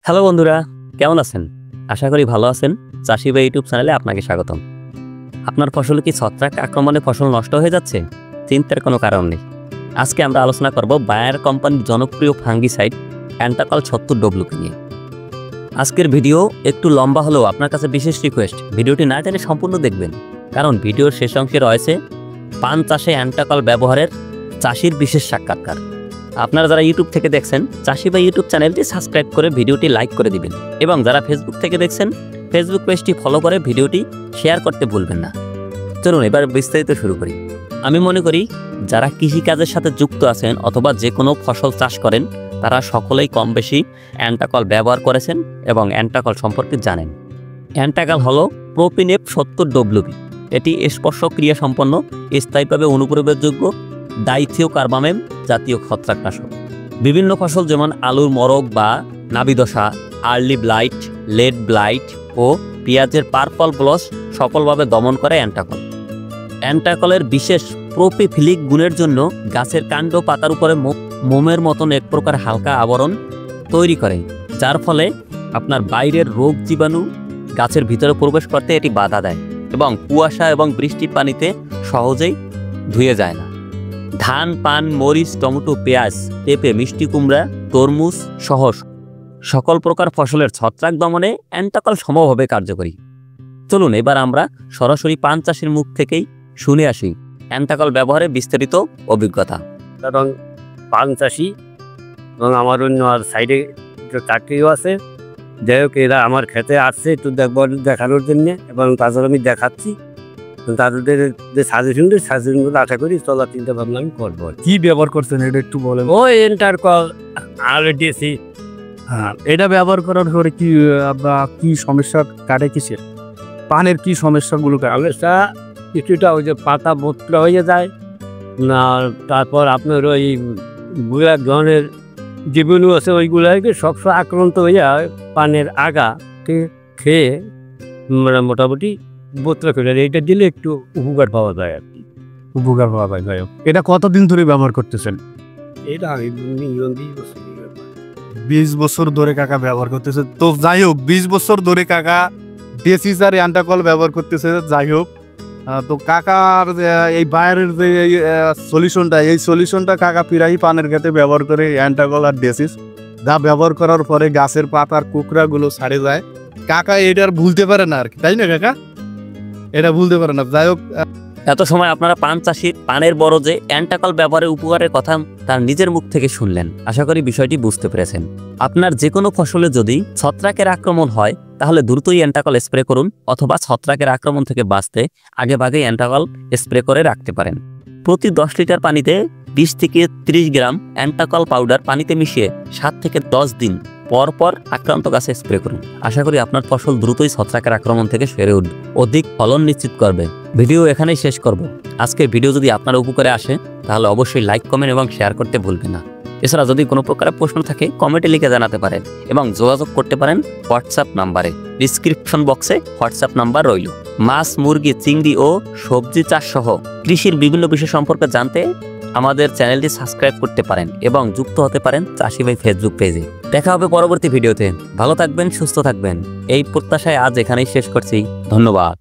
Hello বন্ধুরা, কেমন আছেন? আশা করি ভালো আছেন। চাষি ভাই ইউটিউব চ্যানেলে আপনাকে স্বাগতম। আপনার ফসলে কি ছত্রাক আক্রমণে ফসল নষ্ট হয়ে যাচ্ছে? চিন্তার কোনো কারণ নেই। আজকে আমরা আলোচনা করব বায়ার কোম্পানির জনপ্রিয় ফাঙ্গিসাইড অ্যান্টাকল 70W নিয়ে। আজকের ভিডিও একটু লম্বা হলেও আপনার কাছে বিশেষ রিকোয়েস্ট, ভিডিওটি না টেনে সম্পূর্ণ দেখবেন, কারণ ভিডিওর শেষ অংশে রয়েছে পান চাষে অ্যান্টাকল ব্যবহারের চাষির বিশেষ সাক্ষাৎকার। আপনারা যারা ইউটিউব থেকে দেখছেন, চাষি ভাই ইউটিউব চ্যানেলটি সাবস্ক্রাইব করে ভিডিওটি লাইক করে দিবেন, এবং যারা ফেসবুক থেকে দেখছেন ফেসবুক পেজটি ফলো করে ভিডিওটি শেয়ার করতে ভুলবেন না। চলুন এবার বিস্তারিত শুরু করি। আমি মনে করি যারা কৃষিকাজের সাথে যুক্ত আছেন অথবা যে কোনো ফসল চাষ করেন, তারা সকলেই কম বেশি অ্যান্টাকল ব্যবহার করেছেন এবং অ্যান্টাকল সম্পর্কে জানেন। অ্যান্টাকল হলো প্রোপিনেপ 70W। এটি স্পর্শ ক্রিয়া সম্পন্ন, স্থায়ীভাবে অনুপ্রবেশযোগ্য ডাইথিওকার্বামেম জাতীয় ছত্রাকনাশক। বিভিন্ন ফসল যেমন আলুর মরক বা নাবিদশা, আর্লি ব্লাইট, লেড ব্লাইট ও পেঁয়াজের পার্পল ব্লস সফলভাবে দমন করে অ্যান্টাকল। অ্যান্টাকলের বিশেষ প্রোপিফিলিক গুণের জন্য গাছের কাণ্ড পাতার উপরে মোমের মতন এক প্রকার হালকা আবরণ তৈরি করে, যার ফলে আপনার বাইরের রোগ জীবাণু গাছের ভিতরে প্রবেশ করতে এটি বাধা দেয় এবং কুয়াশা এবং বৃষ্টির পানিতে সহজেই ধুয়ে যায় না। ধান, পান, মরিচ, টমেটো, পেঁয়াজ, পেঁপে, মিষ্টি কুমড়া, তরমুজ সহ সকল প্রকার ফসলের ছত্রাক দমনে অ্যান্টাকল সমভাবে কার্যকরী। চলুন এবার আমরা সরাসরি পান চাষির মুখ থেকেই শুনে আসি অ্যান্টাকল ব্যবহারে বিস্তারিত অভিজ্ঞতা। কারণ পান চাষি এবং আমার অন্য আর সাইডে চাকরিও আছে, যাই হোক এরা আমার খেতে আসছে একটু দেখানোর জন্যে, এবং তাছাড়া আমি দেখাচ্ছি তাদের যে সাজেশনগুলো আশা করি চলার চিন্তা ভাবনা আমি করবো। কি ব্যবহার করছেন এটা একটু বলেন। ওই এন্টারকল আরডিসি। হ্যাঁ, এটা ব্যবহার করার পরে কি কি সমস্যা কাটে, কিসের পানের কি সমস্যাগুলো কাটে? সমস্যা কিছুটা ওই যে পাতা মোটলা হয়ে যায় না, তারপর আপনার ওই গুলা ধরনের জীবাণু আছে ওইগুলোকে সবসময় আক্রান্ত হয়ে যায় পানের আগা খেয়ে, মানে মোটামুটি বোতলা করে এইটা দিলে একটু উপকার পাওয়া যায় আর কি। উপকার পাওয়া যায়। যাই হোক, এটা কতদিন ধরে ব্যবহার করতেছেন? এটা আমি 20 বছর ধরে কাকা ব্যবহার করতেছে। তো যাই হোক, 20 বছর ধরে কাকা ডেসিস আর অ্যান্টাকল ব্যবহার করতেছে। যাই হোক, তো কাকার এই বায়ারের যে সলিউশনটা, এই সলিউশনটা কাকা প্রায় পানের ক্ষেত্রে ব্যবহার করে, অ্যান্টাকল আর ডেসিস, যা ব্যবহার করার পরে গাছের পাতার কুকড়াগুলো ছাড়ে যায়। কাকা এটা আর ভুলতে পারে না আর কি, তাই না কাকা? এটা ভুলতে পারে না। যাই হোক, এত সময় আপনারা পান চাষির পানের বড় যে অ্যান্টাকল ব্যবহারের উপকারের কথা তার নিজের মুখ থেকে শুনলেন। আশা করি বিষয়টি বুঝতে পেরেছেন। আপনার যে কোনো ফসলে যদি ছত্রাকের আক্রমণ হয়, তাহলে দ্রুতই অ্যান্টাকল স্প্রে করুন, অথবা ছত্রাকের আক্রমণ থেকে বাঁচতে আগেভাগেই অ্যান্টাকল স্প্রে করে রাখতে পারেন। প্রতি 10 লিটার পানিতে 20 থেকে 30 গ্রাম অ্যান্টাকল পাউডার পানিতে মিশিয়ে 7 থেকে 10 দিন পর পর আক্রান্ত গাছে স্প্রে করুন। আশা করি আপনার ফসল দ্রুতই ছত্রাকের আক্রমণ থেকে সেরে উঠবে, অধিক ফলন নিশ্চিত করবে। ভিডিও এখানেই শেষ করব। আজকের ভিডিও যদি আপনার উপকারে আসে, তাহলে অবশ্যই লাইক, কমেন্ট এবং শেয়ার করতে ভুলবেন না। এছাড়া যদি কোনো প্রকারের প্রশ্ন থাকে কমেন্টে লিখে জানাতে পারেন, এবং যোগাযোগ করতে পারেন হোয়াটসঅ্যাপ নাম্বারে। ডিসক্রিপশন বক্সে হোয়াটসঅ্যাপ নাম্বার রইল। মাছ, মুরগি, চিংড়ি ও সবজি চাষ সহ কৃষির বিভিন্ন বিষয় সম্পর্কে জানতে আমাদের চ্যানেলটি সাবস্ক্রাইব করতে পারেন এবং যুক্ত হতে পারেন চাষি ভাই ফেসবুক পেজে। দেখা হবে পরবর্তী ভিডিওতে। ভালো থাকবেন, সুস্থ থাকবেন, এই প্রত্যাশায় আজ এখানেই শেষ করছি। ধন্যবাদ।